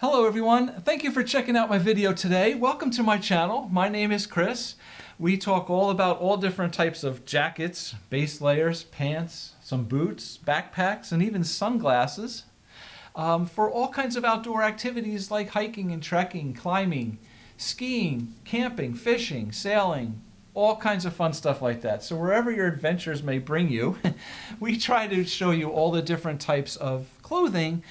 Hello everyone, thank you for checking out my video today. Welcome to my channel. My name is Chris. We talk all about all different types of jackets, base layers, pants, some boots, backpacks, and even sunglasses for all kinds of outdoor activities like hiking and trekking, climbing, skiing, camping, fishing, sailing, all kinds of fun stuff like that. So wherever your adventures may bring you, we try to show you all the different types of clothing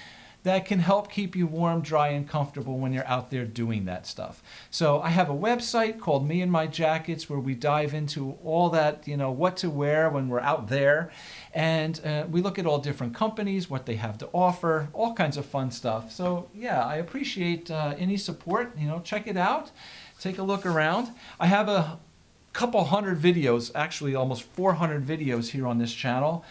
that can help keep you warm, dry, and comfortable when you're out there doing that stuff. So I have a website called Me and My Jackets where we dive into all that, what to wear when we're out there. And we look at all different companies, what they have to offer, all kinds of fun stuff. So yeah, I appreciate any support. Check it out. Take a look around. I have a couple hundred videos, actually almost 400 videos here on this channel.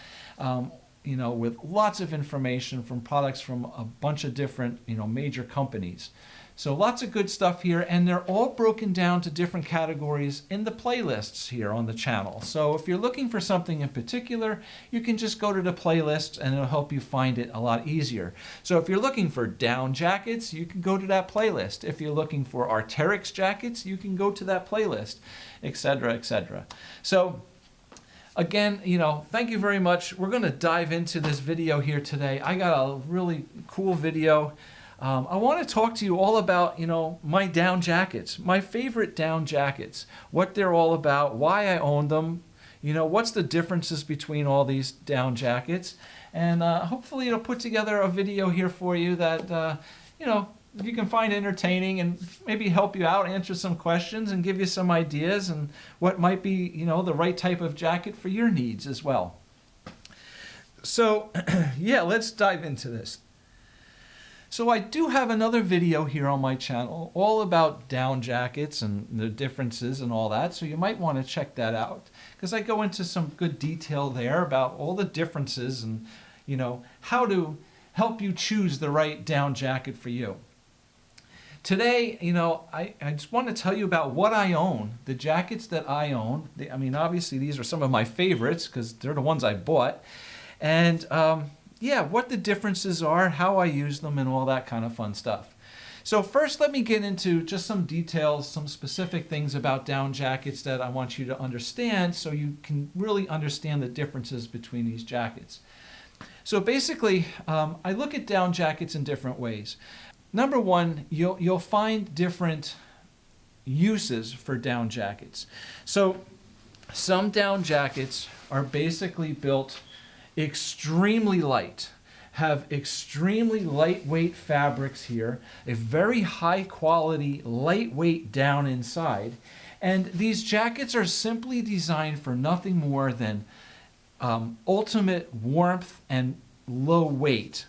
With lots of information from products from a bunch of different, major companies. So lots of good stuff here, and they're all broken down to different categories in the playlists here on the channel. So if you're looking for something in particular, you can just go to the playlist and it'll help you find it a lot easier. So if you're looking for down jackets, you can go to that playlist. If you're looking for Arc'teryx jackets, you can go to that playlist, etc., etc. So again, thank you very much. We're going to dive into this video here today. I got a really cool video. I want to talk to you all about, my down jackets, my favorite down jackets, what they're all about, why I own them, what's the differences between all these down jackets. And hopefully it'll put together a video here for you that, you can find entertaining and maybe help you out, answer some questions, and give you some ideas and what might be, the right type of jacket for your needs as well. So, yeah, let's dive into this. So I do have another video here on my channel all about down jackets and the differences and all that, so you might want to check that out because I go into some good detail there about all the differences and, how to help you choose the right down jacket for you. Today, I just want to tell you about what I own, the jackets that I own. Obviously, these are some of my favorites because they're the ones I bought. And, what the differences are, how I use them, and all that kind of fun stuff. So first, let me get into just some details, some specific things about down jackets that I want you to understand so you can really understand the differences between these jackets. So basically, I look at down jackets in different ways. Number one, you'll find different uses for down jackets. So some down jackets are basically built extremely light, have extremely lightweight fabrics here, a very high quality lightweight down inside, and these jackets are simply designed for nothing more than ultimate warmth and low weight,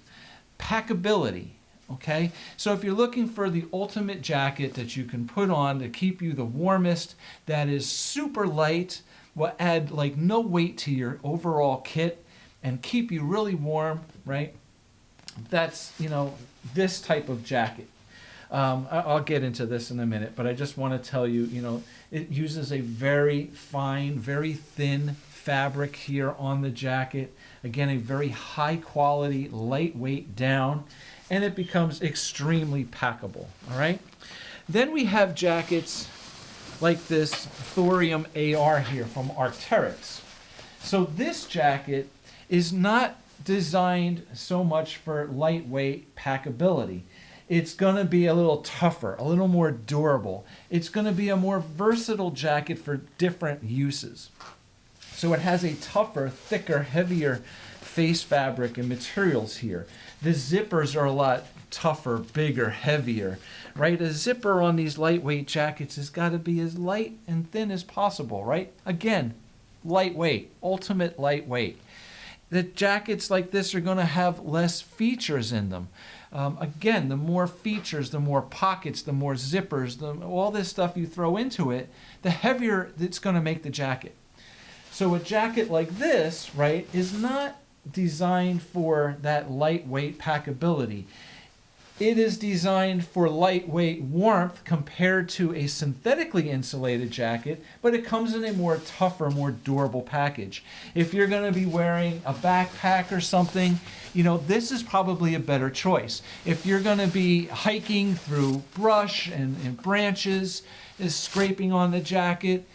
packability. Okay, so if you're looking for the ultimate jacket that you can put on to keep you the warmest, that is super light, will add like no weight to your overall kit and keep you really warm, right? That's, this type of jacket. I'll get into this in a minute, but I just want to tell you, it uses a very fine, very thin fabric here on the jacket. Again, a very high quality, lightweight down. And it becomes extremely packable, all right? Then we have jackets like this Thorium AR here from Arc'teryx. So this jacket is not designed so much for lightweight packability. It's gonna be a little tougher, a little more durable. It's gonna be a more versatile jacket for different uses. So it has a tougher, thicker, heavier face fabric and materials here. The zippers are a lot tougher, bigger, heavier, right? A zipper on these lightweight jackets has got to be as light and thin as possible, right? Again, lightweight, ultimate lightweight. The jackets like this are going to have less features in them. Again, the more features, the more pockets, the more zippers, all this stuff you throw into it, the heavier it's going to make the jacket. So a jacket like this, right, is not designed for that lightweight packability. It is designed for lightweight warmth compared to a synthetically insulated jacket, but it comes in a more tougher, more durable package. If you're going to be wearing a backpack or something, this is probably a better choice. If you're going to be hiking through brush and branches, is scraping on the jacket,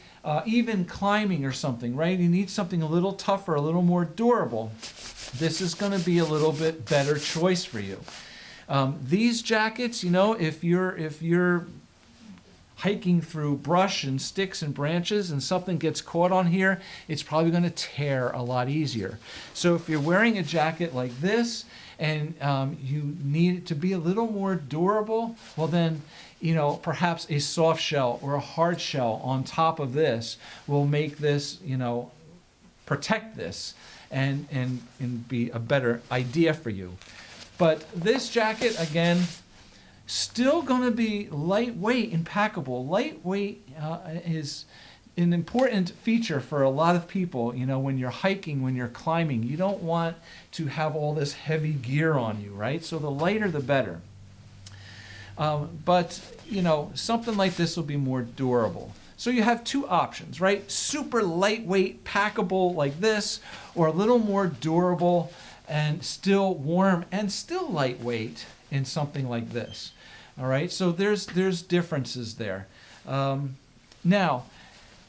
even climbing or something, right? You need something a little tougher, a little more durable. This is going to be a little bit better choice for you. These jackets, if you're hiking through brush and sticks and branches and something gets caught on here, it's probably going to tear a lot easier. So if you're wearing a jacket like this and you need it to be a little more durable, well then, perhaps a soft shell or a hard shell on top of this will make this, protect this and be a better idea for you. But this jacket, again, still going to be lightweight and packable. Lightweight is an important feature for a lot of people. When you're hiking, when you're climbing, you don't want to have all this heavy gear on you, right? So the lighter, the better. But something like this will be more durable. So you have two options, right? Super lightweight, packable like this, or a little more durable and still warm and still lightweight in something like this. All right, so there's differences there. Now,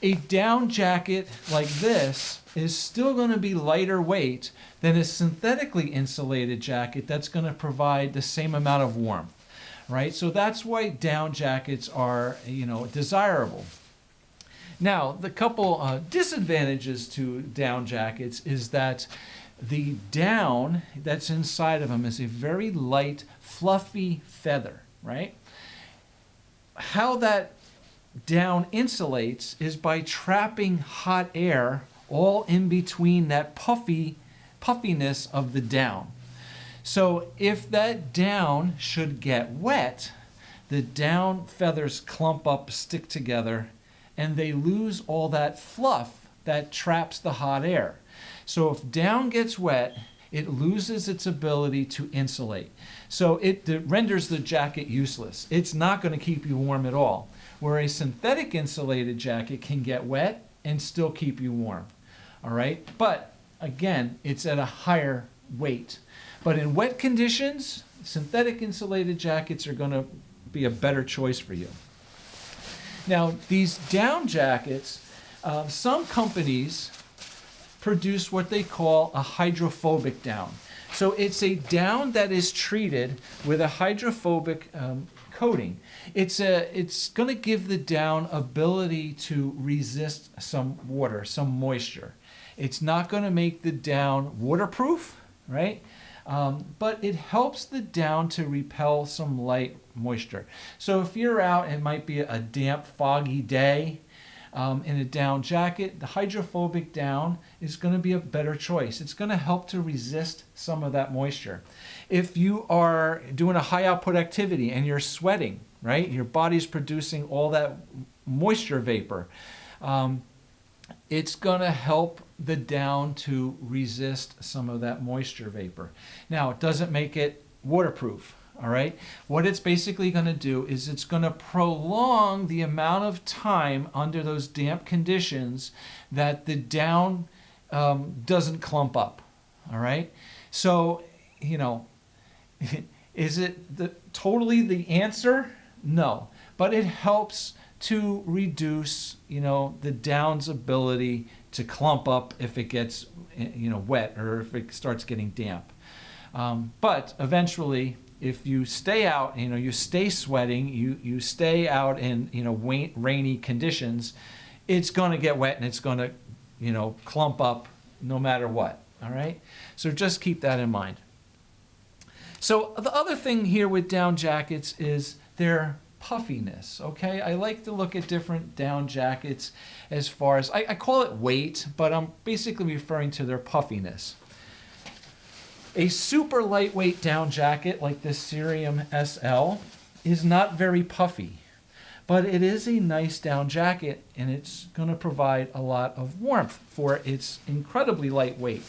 a down jacket like this is still going to be lighter weight than a synthetically insulated jacket that's going to provide the same amount of warmth, right? So that's why down jackets are, desirable. Now, the couple disadvantages to down jackets is that the down that's inside of them is a very light, fluffy feather, right? How that down insulates is by trapping hot air all in between that puffiness of the down. So if that down should get wet, the down feathers clump up, stick together, and they lose all that fluff that traps the hot air. So if down gets wet, it loses its ability to insulate. So it renders the jacket useless. It's not going to keep you warm at all. Where a synthetic insulated jacket can get wet and still keep you warm. All right? But again, it's at a higher weight. But in wet conditions, synthetic insulated jackets are going to be a better choice for you. Now, these down jackets, some companies produce what they call a hydrophobic down. So it's a down that is treated with a hydrophobic coating. It's going to give the down ability to resist some water, some moisture. It's not going to make the down waterproof, right? But it helps the down to repel some light moisture. So if you're out, it might be a damp, foggy day, in a down jacket, the hydrophobic down is going to be a better choice. It's going to help to resist some of that moisture. If you are doing a high output activity and you're sweating, right, your body's producing all that moisture vapor, it's going to help the down to resist some of that moisture vapor. Now, it doesn't make it waterproof. All right. What it's basically going to do is it's going to prolong the amount of time under those damp conditions that the down doesn't clump up. All right. So, is it totally the answer? No. But it helps to reduce, the down's ability to clump up if it gets, wet or if it starts getting damp. But eventually, if you stay out, you stay sweating, you stay out in, rainy conditions, it's going to get wet and it's going to, clump up no matter what. All right. So just keep that in mind. So the other thing here with down jackets is their puffiness. Okay. I like to look at different down jackets as far as, I call it weight, but I'm basically referring to their puffiness. A super lightweight down jacket like this Cerium SL is not very puffy, but it is a nice down jacket and it's going to provide a lot of warmth for its incredibly light weight.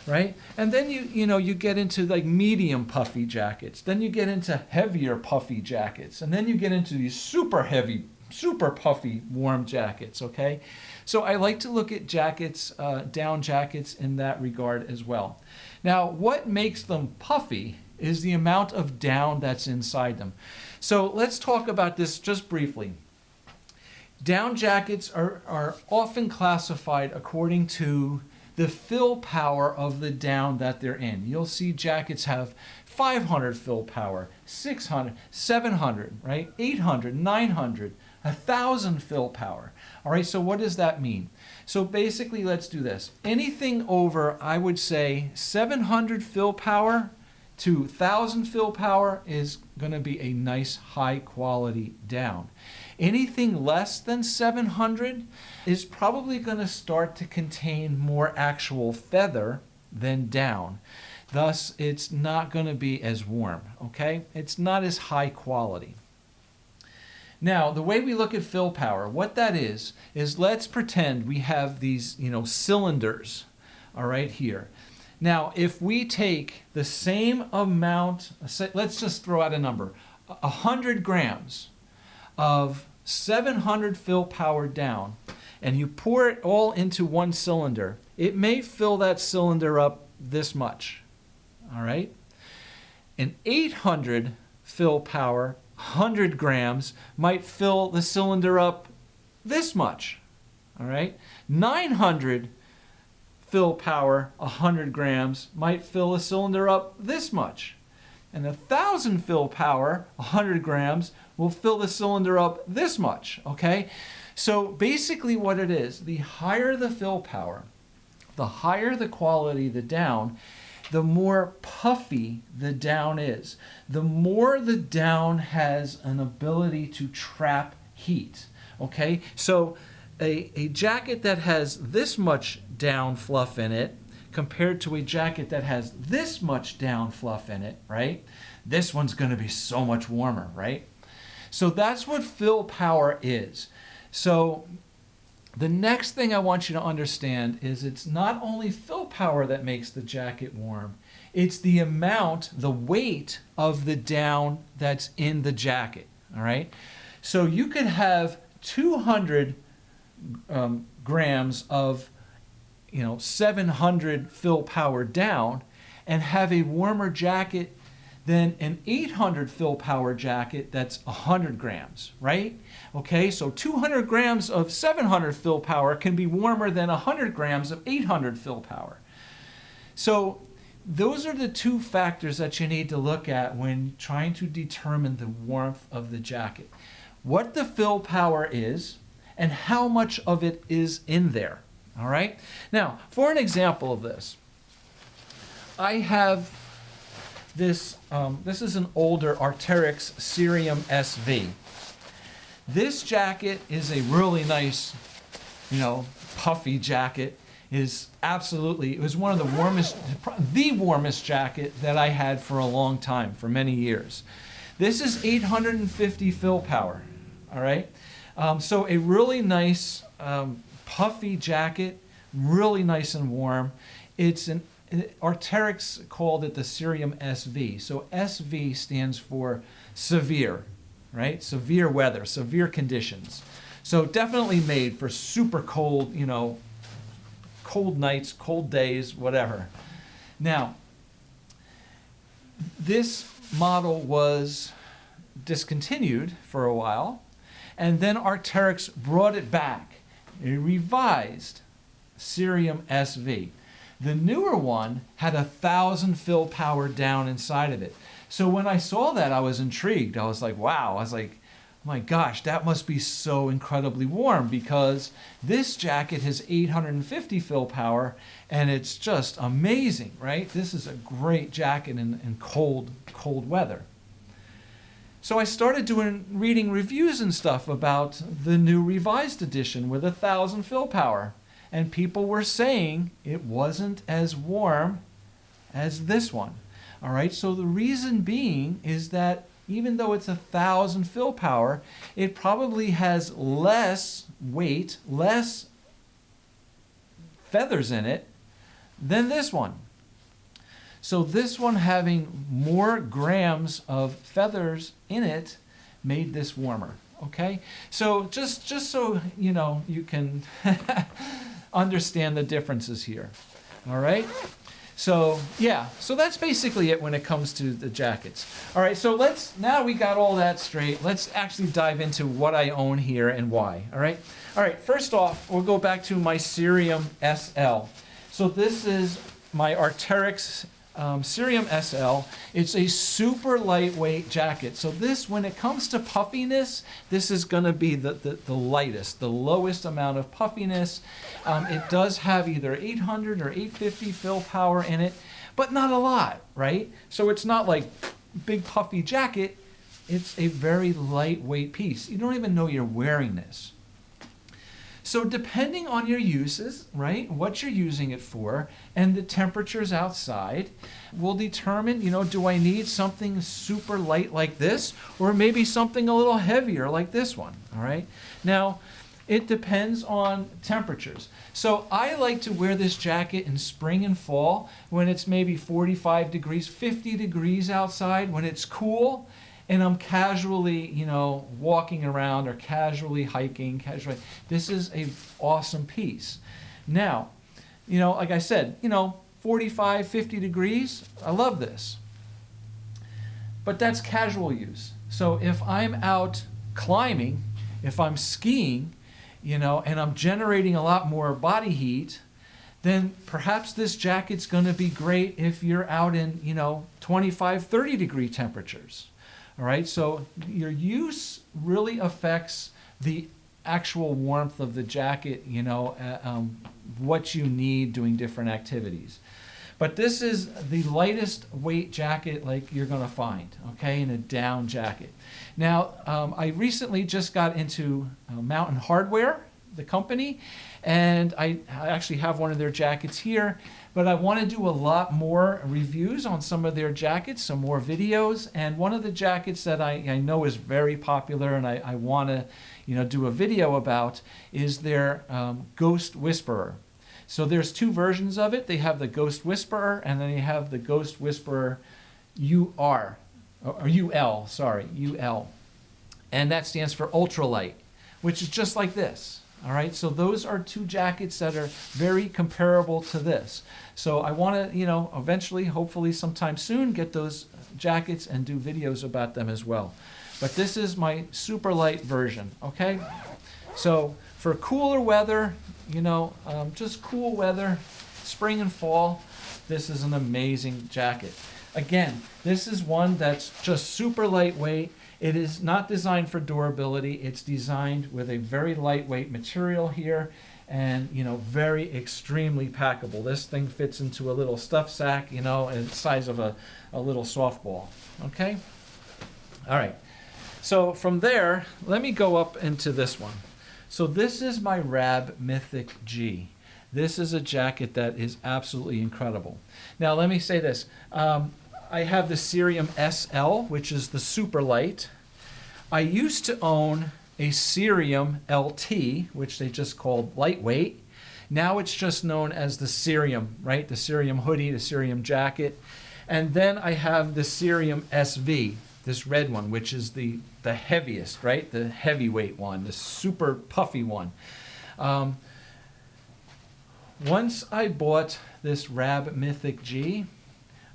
right? And then you get into like medium puffy jackets. Then you get into heavier puffy jackets. And then you get into these super heavy, super puffy warm jackets, okay? So I like to look at jackets, down jackets in that regard as well. Now, what makes them puffy is the amount of down that's inside them. So let's talk about this just briefly. Down jackets are often classified according to the fill power of the down that they're in. You'll see jackets have 500 fill power, 600, 700, right? 800, 900, 1,000 fill power. All right, so what does that mean? So basically, let's do this. Anything over, I would say, 700 fill power to 1,000 fill power is going to be a nice high quality down. Anything less than 700 is probably going to start to contain more actual feather than down. Thus, it's not going to be as warm, okay? It's not as high quality. Now, the way we look at fill power, what that is let's pretend we have these, cylinders, all right, here. Now, if we take the same amount, let's just throw out a number, 100 grams of 700 fill power down, and you pour it all into one cylinder, it may fill that cylinder up this much, all right? An 800 fill power, 100 grams, might fill the cylinder up this much, all right? 900 fill power, 100 grams, might fill a cylinder up this much. And 1,000 fill power, 100 grams, will fill the cylinder up this much, okay? So basically what it is, the higher the fill power, the higher the quality of the down, the more puffy the down is. The more the down has an ability to trap heat, okay? So a jacket that has this much down fluff in it compared to a jacket that has this much down fluff in it, right? This one's going to be so much warmer, right? So that's what fill power is. So the next thing I want you to understand is it's not only fill power that makes the jacket warm, it's the amount, the weight of the down that's in the jacket, all right? So you could have 200 grams of 700 fill power down and have a warmer jacket than an 800 fill power jacket that's 100 grams, right? Okay, so 200 grams of 700 fill power can be warmer than 100 grams of 800 fill power. So those are the two factors that you need to look at when trying to determine the warmth of the jacket. What the fill power is and how much of it is in there, all right? Now, for an example of this, I have this is an older Arc'teryx Cerium SV. This jacket is a really nice, puffy jacket. It was one of the warmest jacket that I had for a long time, for many years. This is 850 fill power, all right? So a really nice puffy jacket, really nice and warm. Arc'teryx called it the Cerium SV. So SV stands for severe, right? Severe weather, severe conditions. So definitely made for super cold, cold nights, cold days, whatever. Now, this model was discontinued for a while, and then Arc'teryx brought it back, a revised Cerium SV. The newer one had 1,000 fill power down inside of it. So when I saw that, I was intrigued. I was like, wow. I was like, my gosh, that must be so incredibly warm, because this jacket has 850 fill power and it's just amazing, right? This is a great jacket in cold weather. So I started reading reviews and stuff about the new revised edition with 1,000 fill power. And people were saying it wasn't as warm as this one. All right, so the reason being is that even though it's 1,000 fill power, it probably has less weight, less feathers in it than this one. So this one having more grams of feathers in it made this warmer. Okay, so just so you know, you can understand the differences here. All right. So yeah, so that's basically it when it comes to the jackets. All right, so now we got all that straight, let's actually dive into what I own here and why. All right, first off, we'll go back to my Cerium SL. So this is my Arc'teryx Cerium SL. It's a super lightweight jacket. So this, when it comes to puffiness, this is going to be the lightest, the lowest amount of puffiness. It does have either 800 or 850 fill power in it, but not a lot, right? So it's not like big puffy jacket. It's a very lightweight piece. You don't even know you're wearing this. So depending on your uses, right, what you're using it for, and the temperatures outside will determine, you know, do I need something super light like this, or maybe something a little heavier like this one, all right? Now, it depends on temperatures. So I like to wear this jacket in spring and fall when it's maybe 45 degrees, 50 degrees outside, when it's cool, and I'm casually, you know, walking around or casually hiking, this is an awesome piece. Now, you know, like I said, you know, 45, 50 degrees, I love this. But that's casual use. So if I'm out climbing, if I'm skiing, you know, and I'm generating a lot more body heat, then perhaps this jacket's going to be great if you're out in, you know, 25, 30 degree temperatures. All right, so your use really affects the actual warmth of the jacket, you know, what you need doing different activities. But this is the lightest weight jacket like you're going to find, okay, in a down jacket. Now, I recently just got into Mountain Hardwear, the company, and I actually have one of their jackets here, but I want to do a lot more reviews on some of their jackets, some more videos, and one of the jackets that I know is very popular and I want to, you know, do a video about is their Ghost Whisperer. So there's two versions of it. They have the Ghost Whisperer, and then they have the Ghost Whisperer UL, UL. And that stands for ultralight, which is just like this. All right, so those are two jackets that are very comparable to this. So I want to, you know, eventually, hopefully sometime soon, get those jackets and do videos about them as well. But this is my super light version, okay? So for cooler weather, you know, just cool weather, spring and fall, this is an amazing jacket. Again, this is one that's just super lightweight. It is not designed for durability. It's designed with a very lightweight material here and, you know, very extremely packable. This thing fits into a little stuff sack, you know, and the size of a little softball, okay? All right, so from there, let me go up into this one. So this is my Rab Mythic G. This is a jacket that is absolutely incredible. Now, let me say this. I have the Cerium SL, which is the super light. I used to own a Cerium LT, which they just called lightweight. Now it's just known as the Cerium, right? The Cerium hoodie, the Cerium jacket. And then I have the Cerium SV, this red one, which is the heaviest, right? The heavyweight one, the super puffy one. Once I bought this Rab Mythic G,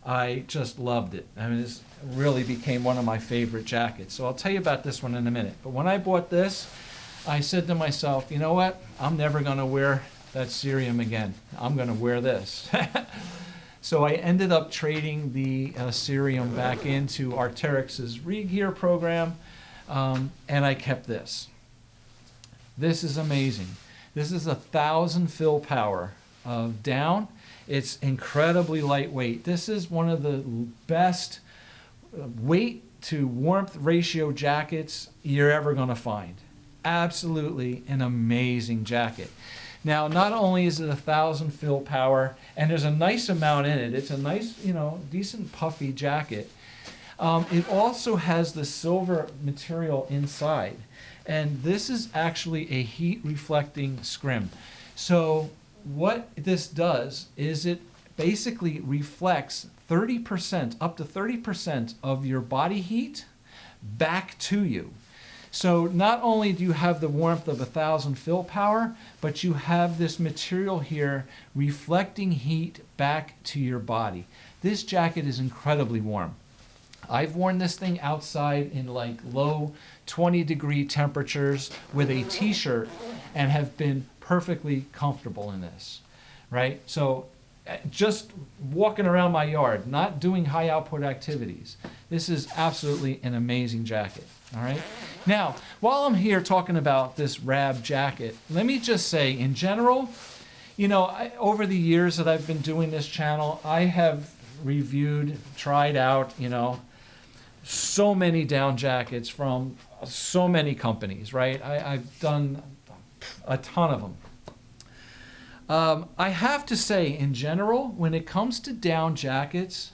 I just loved it. I mean, this really became one of my favorite jackets. So I'll tell you about this one in a minute. But when I bought this, I said to myself, you know what? I'm never going to wear that Cerium again. I'm going to wear this. So I ended up trading the Cerium back into Arc'teryx's Re-Gear program, and I kept this. This is amazing. This is 1,000 fill power of down. It's incredibly lightweight. This is one of the best weight to warmth ratio jackets you're ever going to find. Absolutely an amazing jacket. Now, not only is it 1,000 fill power, and there's a nice amount in it. It's a nice, you know, decent puffy jacket. It also has the silver material inside. And this is actually a heat reflecting scrim. So what this does is it basically reflects 30%, up to 30% of your body heat back to you. So not only do you have the warmth of 1,000 fill power, but you have this material here reflecting heat back to your body. This jacket is incredibly warm. I've worn this thing outside in like low 20-degree temperatures with a t-shirt and have been perfectly comfortable in this, right? So just walking around my yard, not doing high output activities. This is absolutely an amazing jacket, all right? Now, while I'm here talking about this Rab jacket, let me just say, in general, you know, over the years that I've been doing this channel, I have reviewed, tried out, you know, so many down jackets from so many companies, right? I've done a ton of them. I have to say, in general, when it comes to down jackets,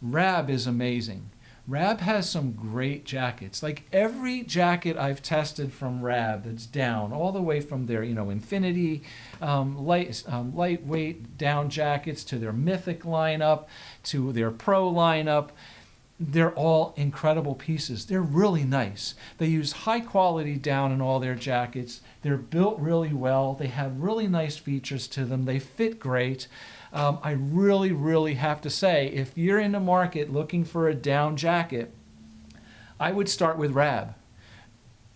Rab is amazing. Rab has some great jackets. Like every jacket I've tested from Rab that's down, all the way from their, you know, Infinity, lightweight down jackets to their Mythic lineup, to their Pro lineup, they're all incredible pieces. They're really nice. They use high quality down in all their jackets. They're built really well. They have really nice features to them. They fit great. I really, really have to say, if you're in the market looking for a down jacket, I would start with Rab.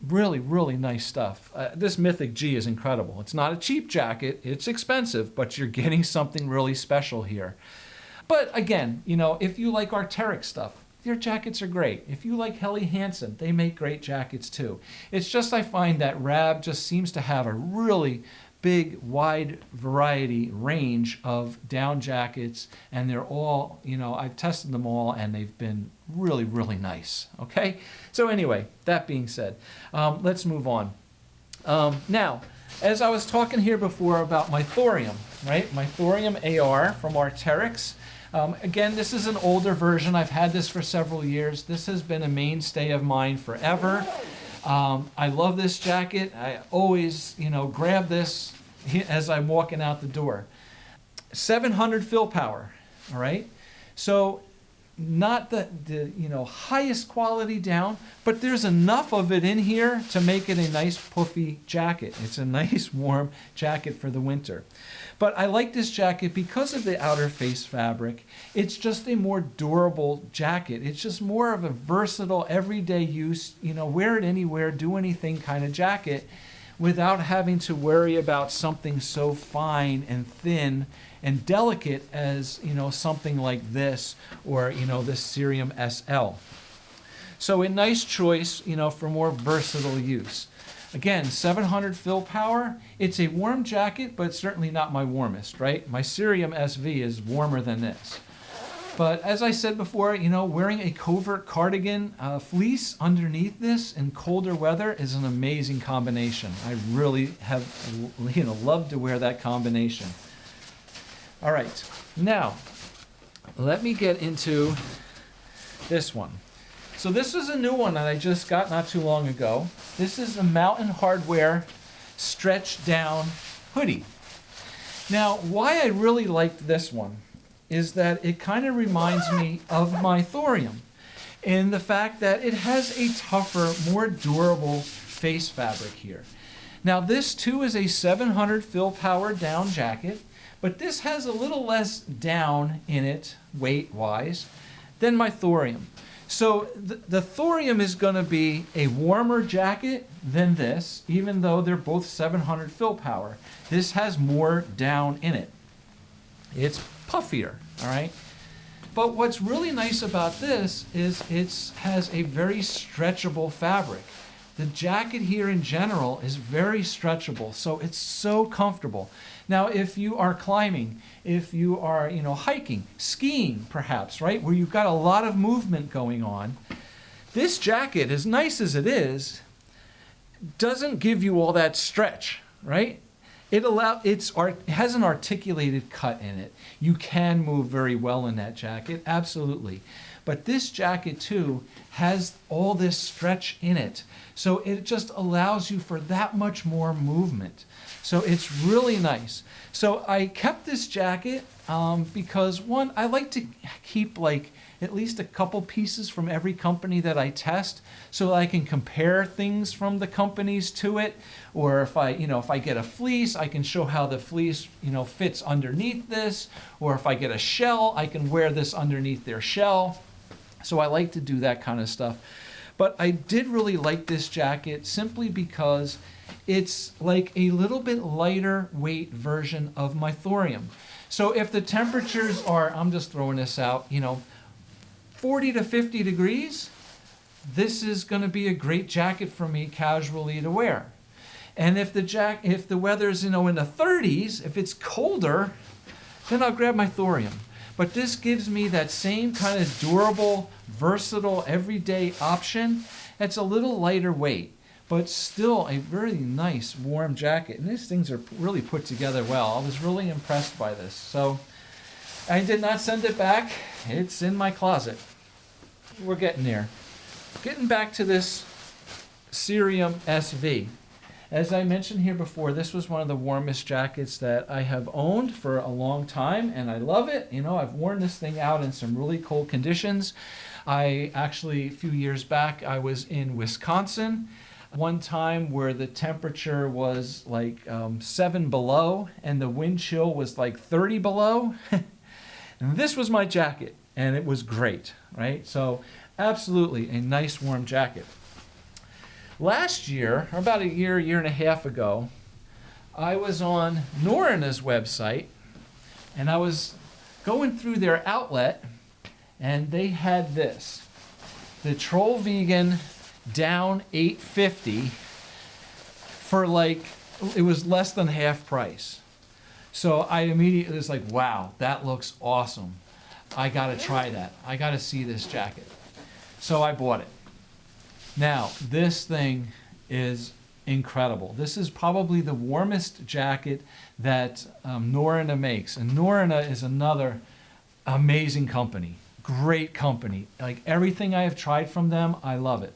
Really, really nice stuff. This Mythic G is incredible. It's not a cheap jacket. It's expensive, but you're getting something really special here. But again, you know, if you like Arc'teryx stuff, their jackets are great. If you like Helly Hansen, they make great jackets too. It's just I find that Rab just seems to have a really big, wide variety range of down jackets, and they're all, you know, I've tested them all and they've been really, really nice. Okay? So anyway, that being said, let's move on. Now, as I was talking here before about my thorium, right? My thorium AR from Arc'teryx. Again, this is an older version. I've had this for several years. This has been a mainstay of mine forever. I love this jacket. I always, you know, grab this as I'm walking out the door. 700 fill power, all right? So not the you know, highest quality down, but there's enough of it in here to make it a nice puffy jacket. It's a nice warm jacket for the winter. But I like this jacket because of the outer face fabric. It's just a more durable jacket. It's just more of a versatile, everyday use, you know, wear it anywhere, do anything kind of jacket without having to worry about something so fine and thin and delicate as, you know, something like this or, you know, this Cerium SL. So a nice choice, you know, for more versatile use. Again, 700 fill power. It's a warm jacket, but certainly not my warmest, right? My Cerium SV is warmer than this. But as I said before, you know, wearing a covert cardigan fleece underneath this in colder weather is an amazing combination. I really have, you know, loved to wear that combination. All right, now let me get into this one. So this is a new one that I just got not too long ago. This is a Mountain Hardwear stretch down hoodie. Now, why I really liked this one is that it kind of reminds me of my thorium in the fact that it has a tougher, more durable face fabric here. Now, this too is a 700 fill power down jacket, but this has a little less down in it, weight-wise, than my thorium. So the thorium is going to be a warmer jacket than this, even though they're both 700 fill power. This has more down in it. It's puffier, all right? But what's really nice about this is it has a very stretchable fabric. The jacket here in general is very stretchable, so it's so comfortable. Now, if you are climbing, if you are, you know, hiking, skiing perhaps, right, where you've got a lot of movement going on, this jacket, as nice as it is, doesn't give you all that stretch, right? It has an articulated cut in it. You can move very well in that jacket, absolutely. But this jacket too has all this stretch in it. So it just allows you for that much more movement. So it's really nice. So I kept this jacket because one, I like to keep like at least a couple pieces from every company that I test so I can compare things from the companies to it. Or if I get a fleece, I can show how the fleece, fits underneath this. Or if I get a shell, I can wear this underneath their shell. So I like to do that kind of stuff. But I did really like this jacket simply because it's like a little bit lighter weight version of my thorium. So if the temperatures are, I'm just throwing this out, 40 to 50 degrees, this is going to be a great jacket for me casually to wear. And if the weather's in the 30s, if it's colder, then I'll grab my thorium. But this gives me that same kind of durable, versatile, everyday option. It's a little lighter weight, but still a very nice warm jacket. And these things are really put together well. I was really impressed by this. So I did not send it back. It's in my closet. We're getting there. Getting back to this Cerium SV. As I mentioned here before, this was one of the warmest jackets that I have owned for a long time, and I love it. I've worn this thing out in some really cold conditions. I actually, a few years back, I was in Wisconsin one time where the temperature was like 7 below and the wind chill was like 30 below. And this was my jacket, and it was great, right? So absolutely a nice warm jacket. Last year, or about a year and a half ago, I was on Norröna's website, and I was going through their outlet, and they had this, the Troll Vegan Down 850 for it was less than half price. So I immediately was like, wow, that looks awesome. I gotta try that. I gotta see this jacket. So I bought it. Now, this thing is incredible. This is probably the warmest jacket that Norröna makes. And Norröna is another amazing company. Great company. Like everything I have tried from them, I love it.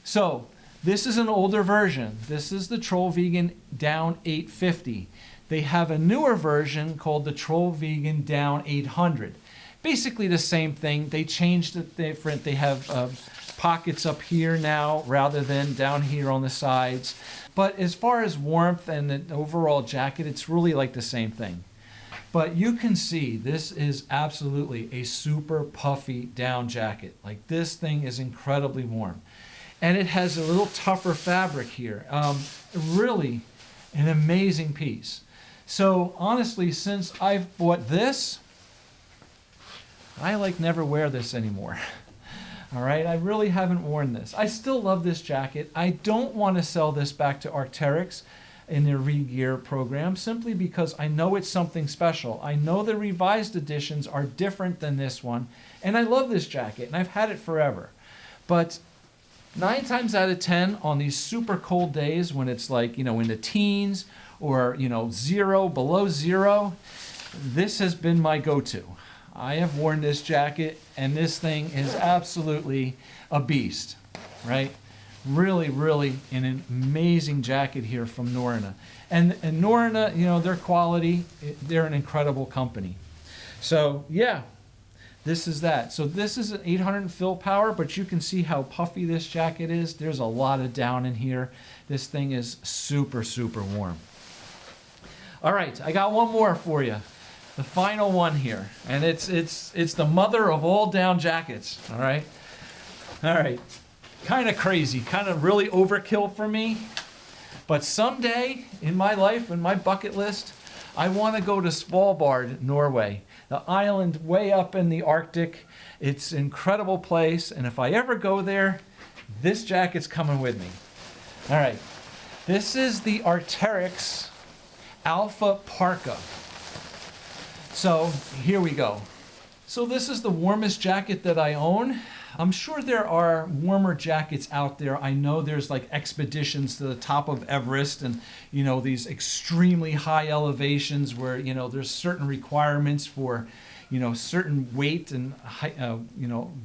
So this is an older version. This is the Troll Vegan Down 850. They have a newer version called the Troll Vegan Down 800. Basically the same thing. They changed it different. They have pockets up here now rather than down here on the sides. But as far as warmth and the overall jacket, it's really like the same thing. But you can see this is absolutely a super puffy down jacket. Like this thing is incredibly warm. And it has a little tougher fabric here. Really an amazing piece. So honestly, since I've bought this, I never wear this anymore. All right, I really haven't worn this. I still love this jacket. I don't want to sell this back to Arc'teryx in their re-gear program simply because I know it's something special. I know the revised editions are different than this one, and I love this jacket, and I've had it forever. But 9 times out of 10 on these super cold days when it's in the teens or, below zero, this has been my go-to. I have worn this jacket, and this thing is absolutely a beast, right? Really, really an amazing jacket here from Norröna. And Norröna, their quality, they're an incredible company. So, yeah, this is that. So this is an 800 fill power, but you can see how puffy this jacket is. There's a lot of down in here. This thing is super, super warm. All right, I got one more for you. The final one here, and it's the mother of all down jackets. All right, kind of crazy, kind of really overkill for me, but someday in my life, in my bucket list, I want to go to Svalbard, Norway, the island way up in the Arctic. It's an incredible place, and if I ever go there, this jacket's coming with me. All right, this is the Arc'teryx Alpha Parka. So here we go. So this is the warmest jacket that I own. I'm sure there are warmer jackets out there. I know there's expeditions to the top of Everest and, these extremely high elevations where, there's certain requirements for, certain weight and,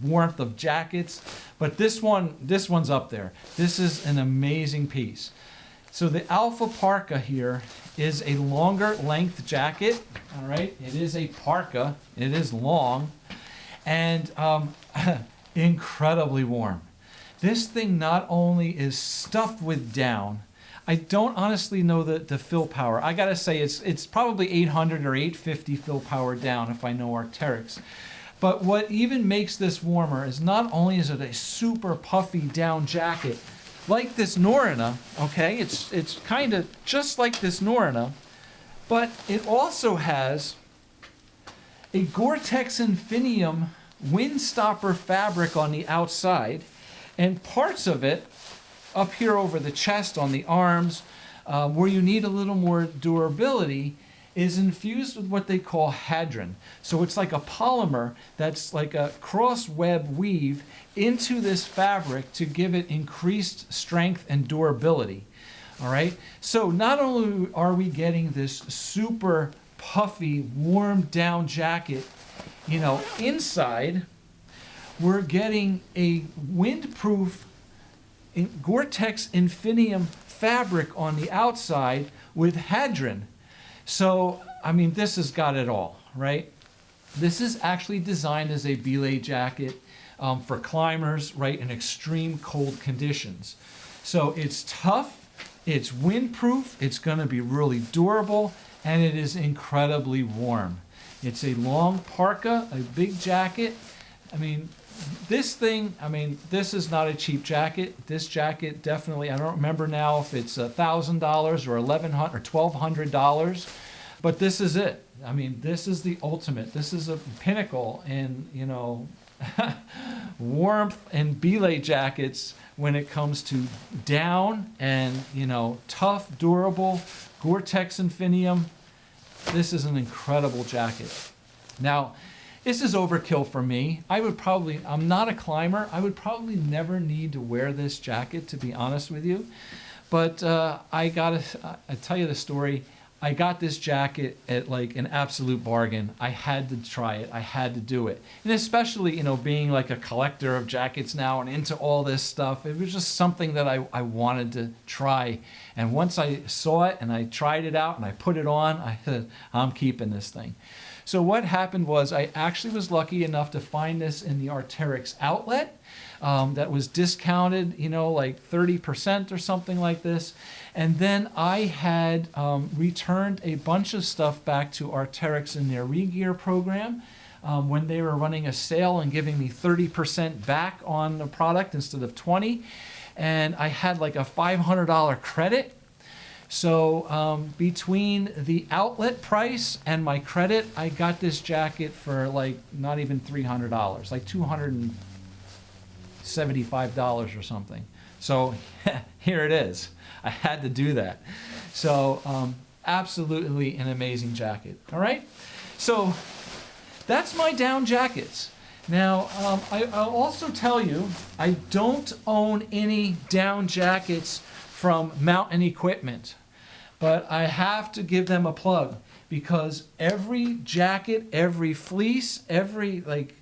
warmth of jackets. But this one's up there. This is an amazing piece. So the Alpha Parka here is a longer length jacket. All right, it is a parka. It is long, and incredibly warm. This thing not only is stuffed with down. I don't honestly know the fill power. I gotta say it's probably 800 or 850 fill power down if I know Arc'teryx. But what even makes this warmer is not only is it a super puffy down jacket, like this Norröna, okay? It's kind of just like this Norröna, but it also has a Gore-Tex Infinium windstopper fabric on the outside, and parts of it up here over the chest, on the arms, where you need a little more durability, is infused with what they call hadron. So it's like a polymer that's like a cross web weave into this fabric to give it increased strength and durability. All right. So not only are we getting this super puffy, warm down jacket, inside, we're getting a windproof Gore-Tex Infinium fabric on the outside with hadron. So, I mean, this has got it all, right? This is actually designed as a belay jacket for climbers, right, in extreme cold conditions. So it's tough, it's windproof, it's going to be really durable, and it is incredibly warm. It's a long parka, a big jacket. I mean, this is not a cheap jacket. This jacket definitely, I don't remember now if it's $1,000 or $1,100 or $1,200, but this is it. I mean, this is the ultimate. This is a pinnacle in, warmth and belay jackets when it comes to down and, tough, durable, Gore-Tex Infinium. This is an incredible jacket. Now, this is overkill for me. I'm not a climber. I would probably never need to wear this jacket, to be honest with you. But I tell you the story. I got this jacket at like an absolute bargain. I had to try it. I had to do it. And especially, being like a collector of jackets now and into all this stuff, it was just something that I wanted to try. And once I saw it and I tried it out and I put it on, I said, I'm keeping this thing. So what happened was I actually was lucky enough to find this in the Arc'teryx outlet that was discounted, like 30% or something like this. And then I had returned a bunch of stuff back to Arc'teryx in their re-gear program when they were running a sale and giving me 30% back on the product instead of 20. And I had like a $500 credit. So between the outlet price and my credit, I got this jacket for like not even $300, like $275 or something. So here it is. I had to do that. So absolutely an amazing jacket. All right. So that's my down jackets. Now, I'll also tell you, I don't own any down jackets from Mountain Equipment. But I have to give them a plug because every jacket, every fleece, everything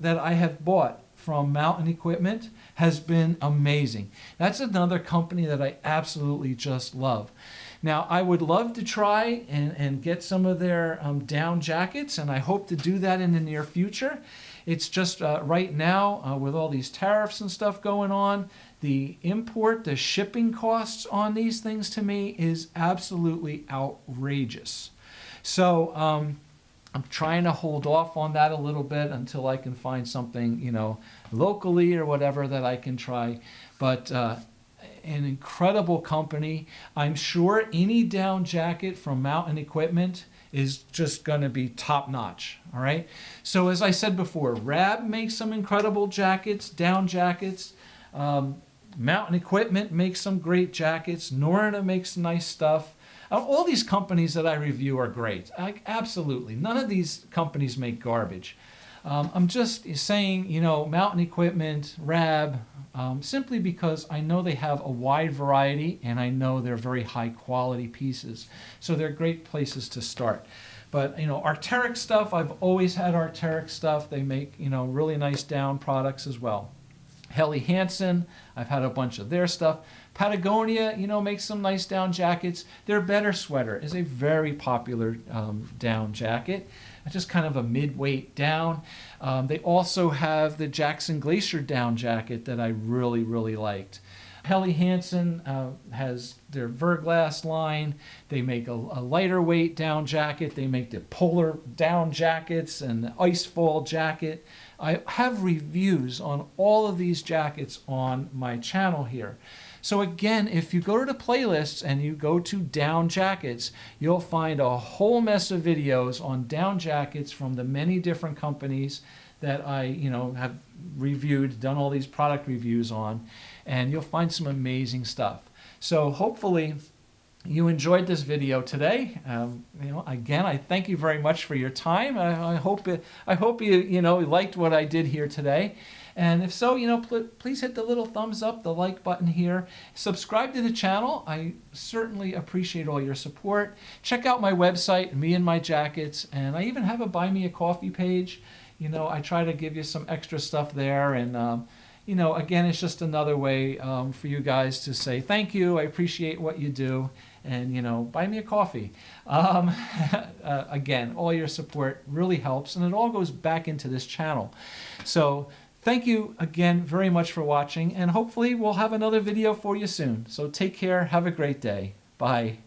that I have bought from Mountain Equipment has been amazing. That's another company that I absolutely just love. Now, I would love to try and get some of their down jackets, and I hope to do that in the near future. It's just right now, with all these tariffs and stuff going on, the shipping costs on these things to me is absolutely outrageous. So I'm trying to hold off on that a little bit until I can find something, locally or whatever that I can try. But an incredible company. I'm sure any down jacket from Mountain Equipment is just going to be top notch. All right. So as I said before, Rab makes some incredible jackets, down jackets. Mountain Equipment makes some great jackets. Norröna makes nice stuff. All these companies that I review are great. Absolutely. None of these companies make garbage. I'm just saying, Mountain Equipment, Rab, simply because I know they have a wide variety and I know they're very high quality pieces. So they're great places to start. But, Arc'teryx stuff, I've always had Arc'teryx stuff. They make, really nice down products as well. Helly Hansen, I've had a bunch of their stuff. Patagonia, you know, makes some nice down jackets. Their Better Sweater is a very popular down jacket. It's just kind of a mid-weight down. They also have the Jackson Glacier down jacket that I really, really liked. Helly Hansen has their Verglass line. They make a lighter weight down jacket. They make the polar down jackets and the icefall jacket. I have reviews on all of these jackets on my channel here. So again, if you go to the playlists and you go to down jackets, you'll find a whole mess of videos on down jackets from the many different companies that I, have reviewed, done all these product reviews on, and you'll find some amazing stuff. So hopefully you enjoyed this video today. Again, I thank you very much for your time. I hope you liked what I did here today. And if so, please hit the little thumbs up, the like button here. Subscribe to the channel. I certainly appreciate all your support. Check out my website, Me and My Jackets, and I even have a Buy Me a Coffee page. I try to give you some extra stuff there, and again, it's just another way for you guys to say thank you. I appreciate what you do, and buy me a coffee. Again, all your support really helps, and it all goes back into this channel. So thank you again very much for watching, and hopefully we'll have another video for you soon. So take care. Have a great day. Bye.